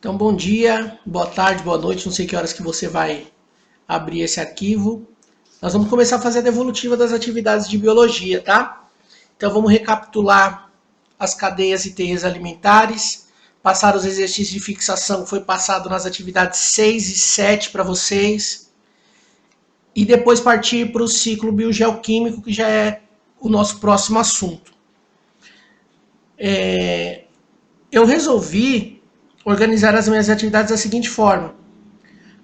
Então, bom dia, boa tarde, boa noite, não sei que horas que você vai abrir esse arquivo. Nós vamos começar a fazer a devolutiva das atividades de biologia, tá? Então, vamos recapitular as cadeias e teias alimentares, passar os exercícios de fixação que foi passado nas atividades 6 e 7 para vocês, e depois partir para o ciclo biogeoquímico, que já é o nosso próximo assunto. Eu resolvi organizar as minhas atividades da seguinte forma.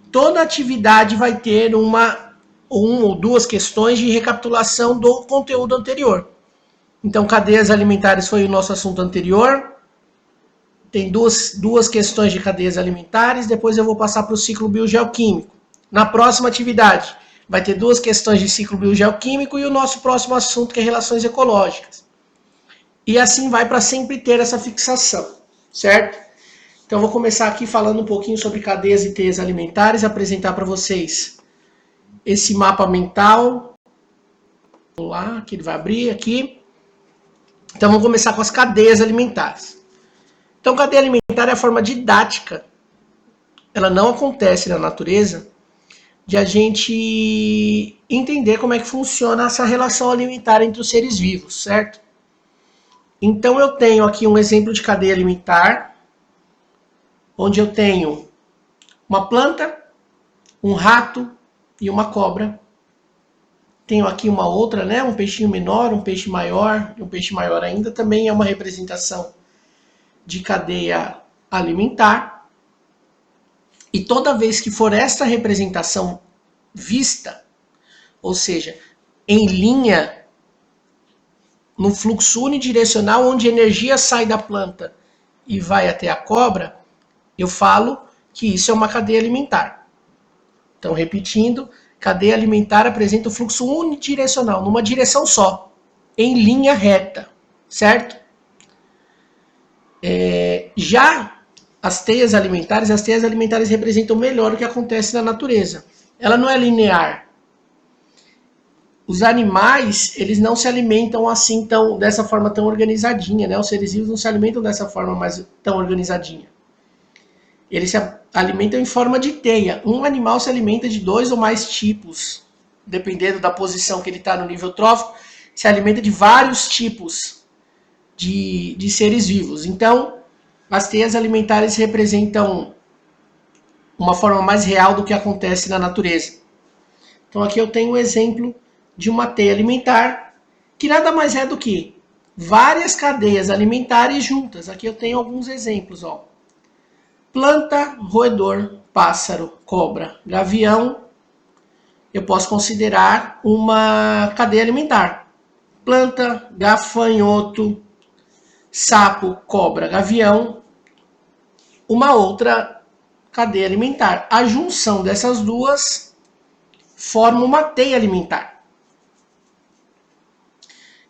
Toda atividade vai ter uma ou duas questões de recapitulação do conteúdo anterior. Então, cadeias alimentares foi o nosso assunto anterior. Tem duas questões de cadeias alimentares. Depois eu vou passar para o ciclo biogeoquímico. Na próxima atividade, vai ter duas questões de ciclo biogeoquímico e o nosso próximo assunto, que é relações ecológicas. E assim vai para sempre ter essa fixação, certo? Então, vou começar aqui falando um pouquinho sobre cadeias e teias alimentares, apresentar para vocês esse mapa mental. Vamos lá, que ele vai abrir aqui. Então, vamos começar com as cadeias alimentares. Então, cadeia alimentar é a forma didática. Ela não acontece na natureza de a gente entender como é que funciona essa relação alimentar entre os seres vivos, certo? Então, eu tenho aqui um exemplo de cadeia alimentar, onde eu tenho uma planta, um rato e uma cobra. Tenho aqui uma outra, né? Um peixinho menor, um peixe maior e um peixe maior ainda. Também é uma representação de cadeia alimentar. E toda vez que for esta representação vista, ou seja, em linha, no fluxo unidirecional, onde a energia sai da planta e vai até a cobra, eu falo que isso é uma cadeia alimentar. Então, repetindo, cadeia alimentar apresenta o fluxo unidirecional, numa direção só, em linha reta, certo? Já as teias alimentares representam melhor o que acontece na natureza. Ela não é linear. Os animais, eles não se alimentam assim, dessa forma tão organizadinha, né? Os seres vivos não se alimentam dessa forma mais tão organizadinha. Eles se alimentam em forma de teia. Um animal se alimenta de 2 ou mais tipos, dependendo da posição que ele está no nível trófico, se alimenta de vários tipos de seres vivos. Então, as teias alimentares representam uma forma mais real do que acontece na natureza. Então, aqui eu tenho um exemplo de uma teia alimentar, que nada mais é do que várias cadeias alimentares juntas. Aqui eu tenho alguns exemplos, ó. Planta, roedor, pássaro, cobra, gavião, eu posso considerar uma cadeia alimentar. Planta, gafanhoto, sapo, cobra, gavião, uma outra cadeia alimentar. A junção dessas duas forma uma teia alimentar.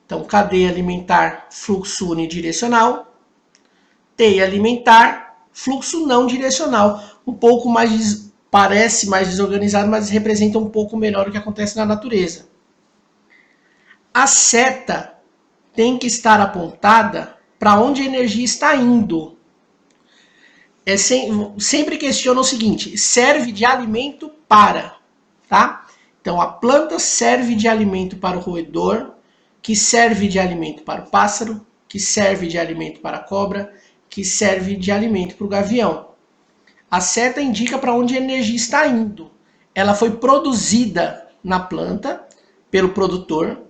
Então, cadeia alimentar, fluxo unidirecional, teia alimentar, fluxo não direcional, um pouco mais, parece mais desorganizado, mas representa um pouco melhor o que acontece na natureza. A seta tem que estar apontada para onde a energia está indo. Sempre questiona o seguinte, serve de alimento para, tá? Então, a planta serve de alimento para o roedor, que serve de alimento para o pássaro, que serve de alimento para a cobra, que serve de alimento para o gavião. A seta indica para onde a energia está indo. Ela foi produzida na planta pelo produtor,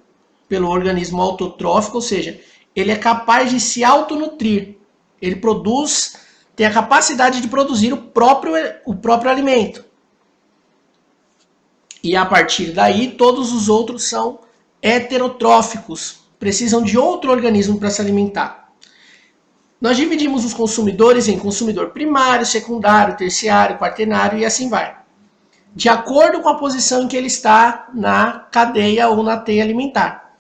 pelo organismo autotrófico, ou seja, ele é capaz de se autonutrir. Ele produz, tem a capacidade de produzir o próprio alimento. E a partir daí, todos os outros são heterotróficos, precisam de outro organismo para se alimentar. Nós dividimos os consumidores em consumidor primário, secundário, terciário, quaternário e assim vai. De acordo com a posição em que ele está na cadeia ou na teia alimentar.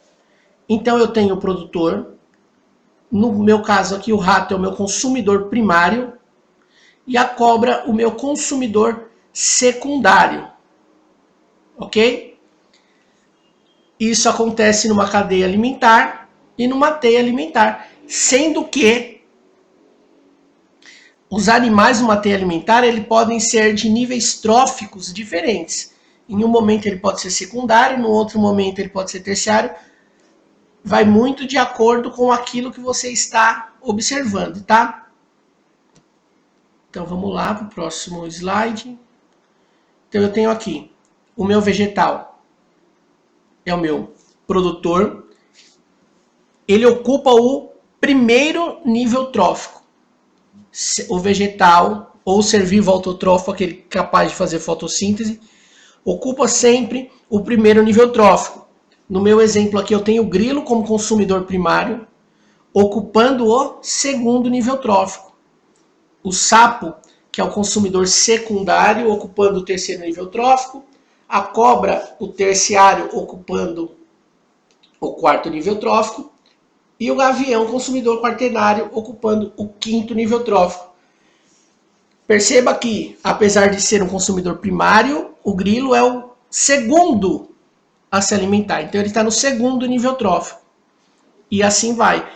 Então eu tenho o produtor, no meu caso aqui o rato é o meu consumidor primário e a cobra o meu consumidor secundário. Ok? Isso acontece numa cadeia alimentar e numa teia alimentar, sendo que os animais numa teia alimentar, eles podem ser de níveis tróficos diferentes. Em um momento ele pode ser secundário, no outro momento ele pode ser terciário. Vai muito de acordo com aquilo que você está observando, tá? Então vamos lá para o próximo slide. Então eu tenho aqui o meu vegetal, é o meu produtor. Ele ocupa o primeiro nível trófico. O vegetal ou ser vivo autotrófico, aquele capaz de fazer fotossíntese, ocupa sempre o primeiro nível trófico. No meu exemplo aqui eu tenho o grilo como consumidor primário, ocupando o segundo nível trófico. O sapo, que é o consumidor secundário, ocupando o terceiro nível trófico. A cobra, o terciário, ocupando o quarto nível trófico. E o gavião, consumidor quaternário, ocupando o quinto nível trófico. Perceba que, apesar de ser um consumidor primário, o grilo é o segundo a se alimentar. Então ele está no segundo nível trófico. E assim vai.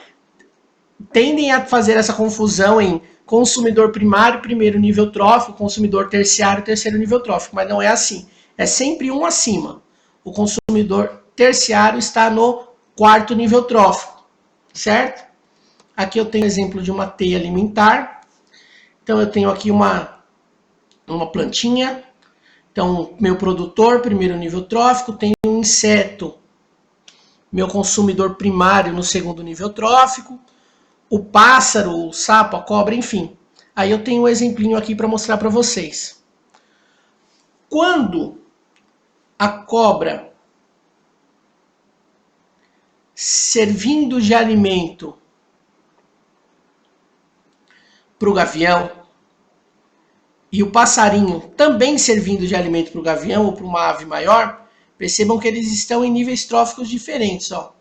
Tendem a fazer essa confusão em consumidor primário, primeiro nível trófico, consumidor terciário, terceiro nível trófico. Mas não é assim. É sempre um acima. O consumidor terciário está no quarto nível trófico. Certo? Aqui eu tenho exemplo de uma teia alimentar. Então eu tenho aqui uma plantinha. Então, meu produtor, primeiro nível trófico, tem um inseto, meu consumidor primário no segundo nível trófico, o pássaro, o sapo, a cobra, enfim. Aí eu tenho um exemplinho aqui para mostrar para vocês. Quando a cobra, servindo de alimento para o gavião, e o passarinho também servindo de alimento para o gavião ou para uma ave maior, percebam que eles estão em níveis tróficos diferentes. Ó.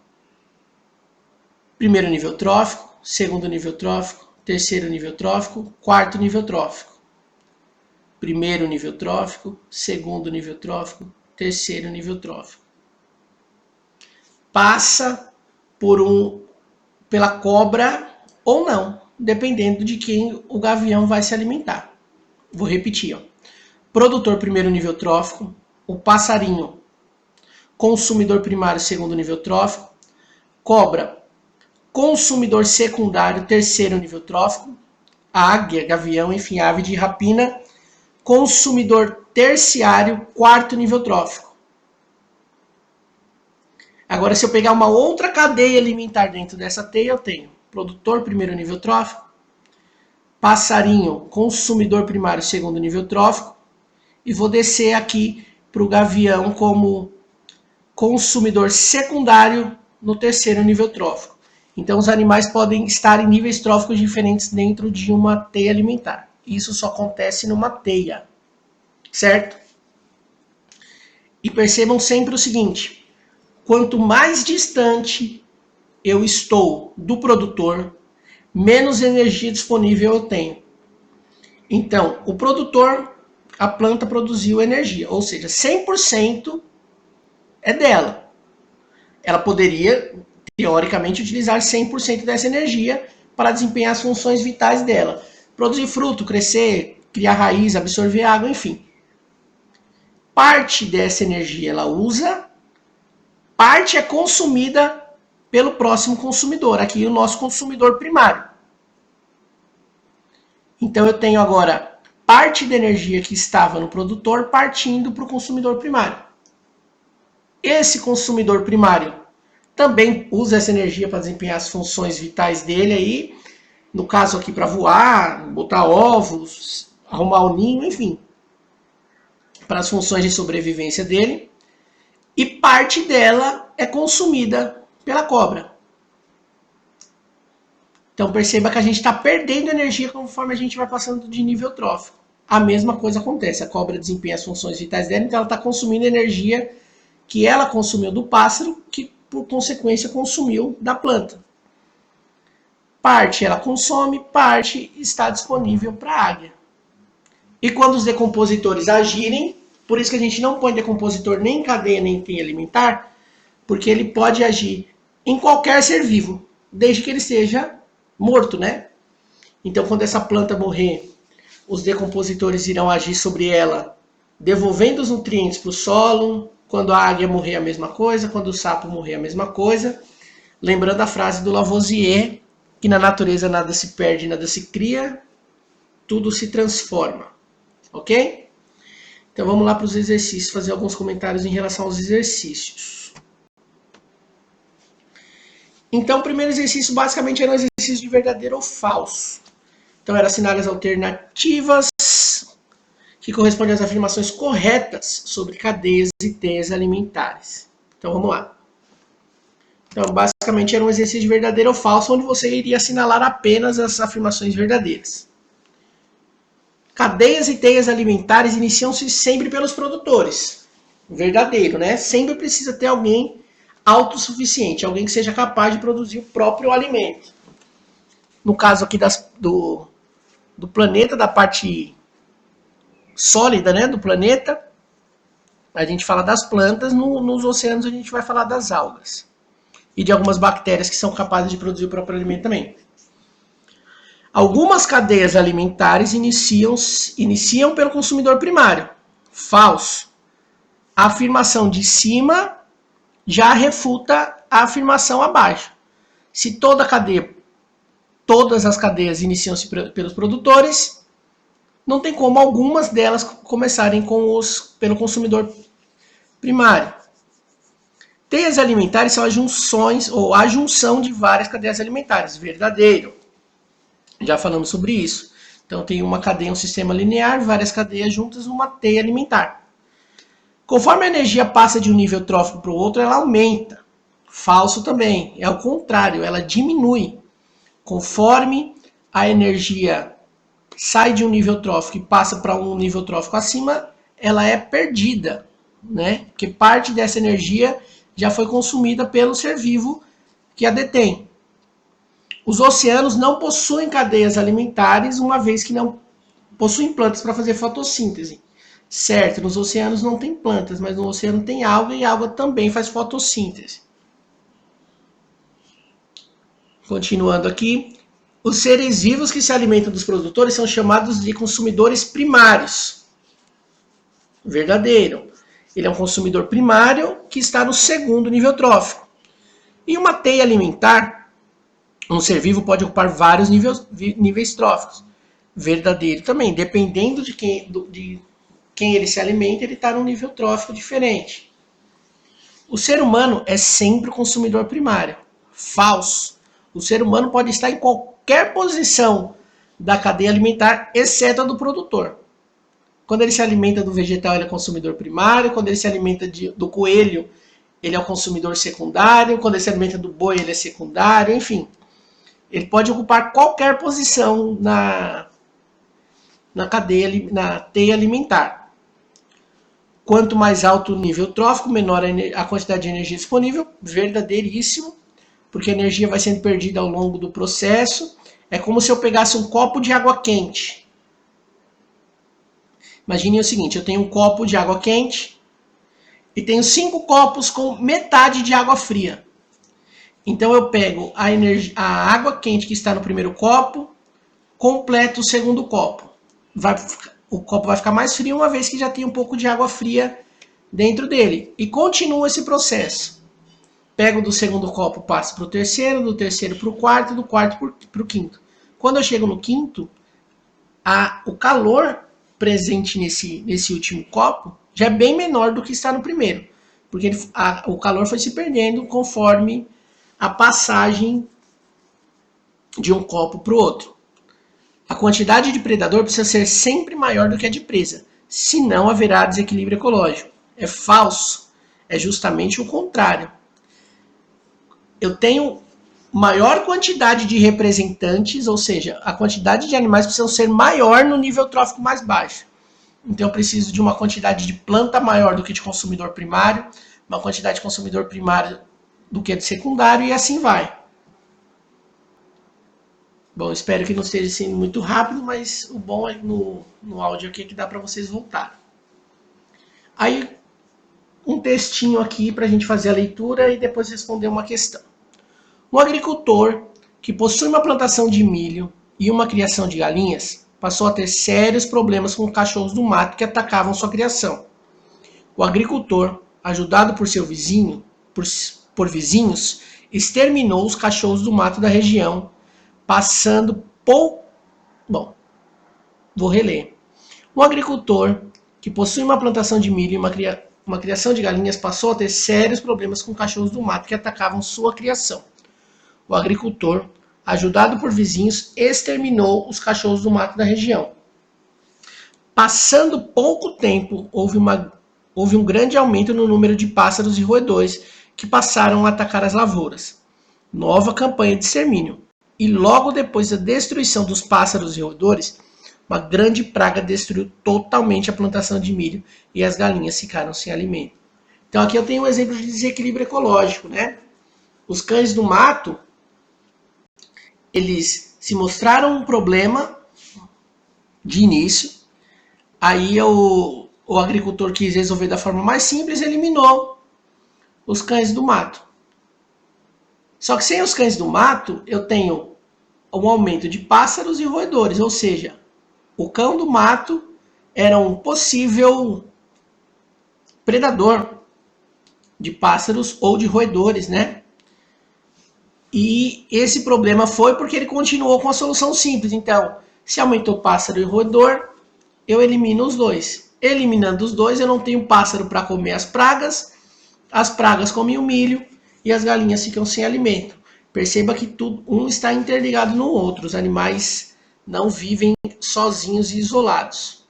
Primeiro nível trófico, segundo nível trófico, terceiro nível trófico, quarto nível trófico. Primeiro nível trófico, segundo nível trófico, terceiro nível trófico. Passa pela cobra ou não, dependendo de quem o gavião vai se alimentar. Vou repetir. Ó. Produtor primeiro nível trófico, o passarinho consumidor primário segundo nível trófico, cobra consumidor secundário terceiro nível trófico, águia, gavião, enfim, ave de rapina, consumidor terciário quarto nível trófico. Agora, se eu pegar uma outra cadeia alimentar dentro dessa teia, eu tenho produtor primeiro nível trófico, passarinho, consumidor primário, segundo nível trófico, e vou descer aqui para o gavião como consumidor secundário no terceiro nível trófico. Então, os animais podem estar em níveis tróficos diferentes dentro de uma teia alimentar. Isso só acontece numa teia, certo? E percebam sempre o seguinte, quanto mais distante eu estou do produtor, menos energia disponível eu tenho. Então, o produtor, a planta produziu energia, ou seja, 100% é dela. Ela poderia, teoricamente, utilizar 100% dessa energia para desempenhar as funções vitais dela. Produzir fruto, crescer, criar raiz, absorver água, enfim. Parte dessa energia ela usa, parte é consumida pelo próximo consumidor, aqui o nosso consumidor primário. Então eu tenho agora parte da energia que estava no produtor partindo para o consumidor primário. Esse consumidor primário também usa essa energia para desempenhar as funções vitais dele aí, no caso aqui para voar, botar ovos, arrumar o ninho, enfim, para as funções de sobrevivência dele. E parte dela é consumida pela cobra. Então perceba que a gente está perdendo energia conforme a gente vai passando de nível trófico. A mesma coisa acontece, a cobra desempenha as funções vitais dela, então ela está consumindo energia que ela consumiu do pássaro, que por consequência consumiu da planta. Parte ela consome, parte está disponível para a águia. E quando os decompositores agirem, por isso que a gente não põe decompositor nem em cadeia nem em teia alimentar, porque ele pode agir em qualquer ser vivo, desde que ele seja morto, né? Então, quando essa planta morrer, os decompositores irão agir sobre ela, devolvendo os nutrientes para o solo. Quando a águia morrer, a mesma coisa. Quando o sapo morrer, a mesma coisa. Lembrando a frase do Lavoisier, que na natureza nada se perde, nada se cria, tudo se transforma. Ok? Então vamos lá para os exercícios, fazer alguns comentários em relação aos exercícios. Então o primeiro exercício basicamente era um exercício de verdadeiro ou falso. Então era assinar as alternativas que correspondem às afirmações corretas sobre cadeias e teias alimentares. Então vamos lá. Então basicamente era um exercício de verdadeiro ou falso, onde você iria assinalar apenas as afirmações verdadeiras. Cadeias e teias alimentares iniciam-se sempre pelos produtores. Verdadeiro, né? Sempre precisa ter alguém autossuficiente, alguém que seja capaz de produzir o próprio alimento. No caso aqui do planeta, da parte sólida, né, do planeta, a gente fala das plantas, nos oceanos a gente vai falar das algas. E de algumas bactérias que são capazes de produzir o próprio alimento também. Algumas cadeias alimentares iniciam pelo consumidor primário. Falso. A afirmação de cima já refuta a afirmação abaixo. Se todas as cadeias iniciam-se pelos produtores, não tem como algumas delas começarem pelo consumidor primário. Teias alimentares são as junções ou a junção de várias cadeias alimentares. Verdadeiro. Já falamos sobre isso. Então tem uma cadeia, um sistema linear, várias cadeias juntas, uma teia alimentar. Conforme a energia passa de um nível trófico para o outro, ela aumenta. Falso também. É o contrário, ela diminui. Conforme a energia sai de um nível trófico e passa para um nível trófico acima, ela é perdida, né? Porque parte dessa energia já foi consumida pelo ser vivo que a detém. Os oceanos não possuem cadeias alimentares, uma vez que não possuem plantas para fazer fotossíntese. Certo, nos oceanos não tem plantas, mas no oceano tem alga e a alga também faz fotossíntese. Continuando aqui, os seres vivos que se alimentam dos produtores são chamados de consumidores primários. Verdadeiro. Ele é um consumidor primário que está no segundo nível trófico. Em uma teia alimentar, um ser vivo pode ocupar vários níveis tróficos. Verdadeiro também. Dependendo de quem ele se alimenta, ele está num nível trófico diferente. O ser humano é sempre o consumidor primário. Falso. O ser humano pode estar em qualquer posição da cadeia alimentar, exceto a do produtor. Quando ele se alimenta do vegetal, ele é consumidor primário. Quando ele se alimenta do coelho, ele é o consumidor secundário. Quando ele se alimenta do boi, ele é secundário. Enfim, ele pode ocupar qualquer posição na teia alimentar. Quanto mais alto o nível trófico, menor a quantidade de energia disponível. Verdadeiríssimo, porque a energia vai sendo perdida ao longo do processo. É como se eu pegasse um copo de água quente. Imagine o seguinte, eu tenho um copo de água quente e tenho 5 copos com metade de água fria. Então eu pego a água quente que está no primeiro copo, completo o segundo copo. O copo vai ficar mais frio uma vez que já tem um pouco de água fria dentro dele. E continua esse processo. Pego do segundo copo, passo para o terceiro, do terceiro para o quarto, do quarto para o quinto. Quando eu chego no quinto, o calor presente nesse último copo já é bem menor do que está no primeiro. Porque o calor foi se perdendo conforme a passagem de um copo para o outro. A quantidade de predador precisa ser sempre maior do que a de presa, senão haverá desequilíbrio ecológico. É falso, é justamente o contrário. Eu tenho maior quantidade de representantes, ou seja, a quantidade de animais precisa ser maior no nível trófico mais baixo. Então eu preciso de uma quantidade de planta maior do que de consumidor primário, uma quantidade de consumidor primário do que de secundário e assim vai. Bom, espero que não esteja sendo muito rápido, mas o bom é no áudio aqui é que dá para vocês voltarem. Aí, um textinho aqui para a gente fazer a leitura e depois responder uma questão. Um agricultor que possui uma plantação de milho e uma criação de galinhas, passou a ter sérios problemas com cachorros do mato que atacavam sua criação. O agricultor, ajudado por seu vizinho, por vizinhos, exterminou os cachorros do mato da região, passando pouco... Bom, vou reler. Um agricultor que possui uma plantação de milho e uma criação de galinhas passou a ter sérios problemas com cachorros do mato que atacavam sua criação. O agricultor, ajudado por vizinhos, exterminou os cachorros do mato da região. Passando pouco tempo, houve um grande aumento no número de pássaros e roedores que passaram a atacar as lavouras. Nova campanha de extermínio. E logo depois da destruição dos pássaros e roedores, uma grande praga destruiu totalmente a plantação de milho e as galinhas ficaram sem alimento. Então aqui eu tenho um exemplo de desequilíbrio ecológico, né? Os cães do mato, eles se mostraram um problema de início, aí o agricultor quis resolver da forma mais simples, eliminou os cães do mato. Só que sem os cães do mato, eu tenho um aumento de pássaros e roedores, ou seja, o cão do mato era um possível predador de pássaros ou de roedores, né? E esse problema foi porque ele continuou com a solução simples. Então, se aumentou pássaro e roedor, eu elimino os dois. Eliminando os dois, eu não tenho pássaro para comer as pragas comem o milho e as galinhas ficam sem alimento. Perceba que um está interligado no outro. Os animais não vivem sozinhos e isolados.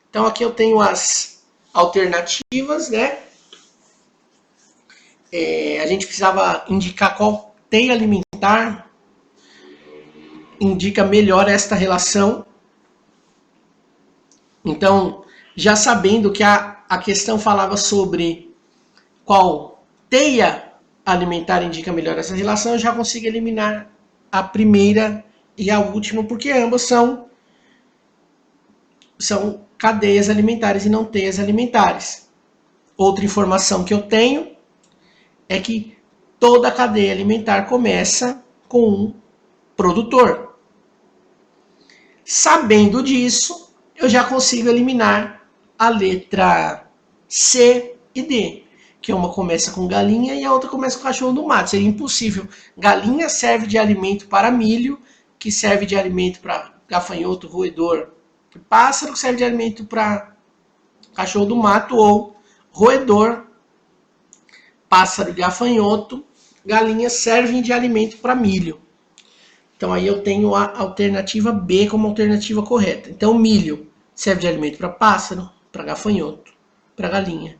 Então aqui eu tenho as alternativas, né? A gente precisava indicar qual teia alimentar indica melhor esta relação. Então, já sabendo que a questão falava sobre qual teia alimentar indica melhor essa relação, eu já consigo eliminar a primeira e a última, porque ambas são cadeias alimentares e não teias alimentares. Outra informação que eu tenho é que toda a cadeia alimentar começa com um produtor. Sabendo disso, eu já consigo eliminar a letra C e D, que uma começa com galinha e a outra começa com cachorro do mato. Seria impossível. Galinha serve de alimento para milho, que serve de alimento para gafanhoto, roedor, pássaro, que serve de alimento para cachorro do mato, ou roedor, pássaro e gafanhoto, galinhas servem de alimento para milho. Então aí eu tenho a alternativa B como alternativa correta. Então milho serve de alimento para pássaro, para gafanhoto, para galinha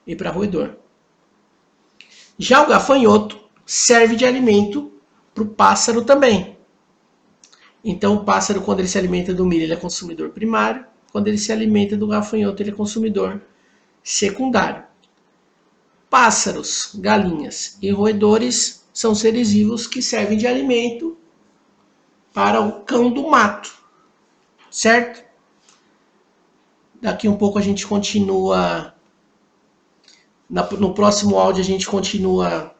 e para roedor. Já o gafanhoto serve de alimento para o pássaro também. Então o pássaro, quando ele se alimenta do milho, ele é consumidor primário. Quando ele se alimenta do gafanhoto, ele é consumidor secundário. Pássaros, galinhas e roedores são seres vivos que servem de alimento para o cão do mato, certo? Daqui um pouco a gente continua, no próximo áudio a gente continua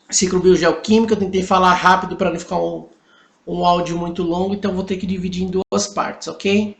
ciclo biogeoquímico. Eu tentei falar rápido para não ficar um áudio muito longo, então vou ter que dividir em duas partes, ok?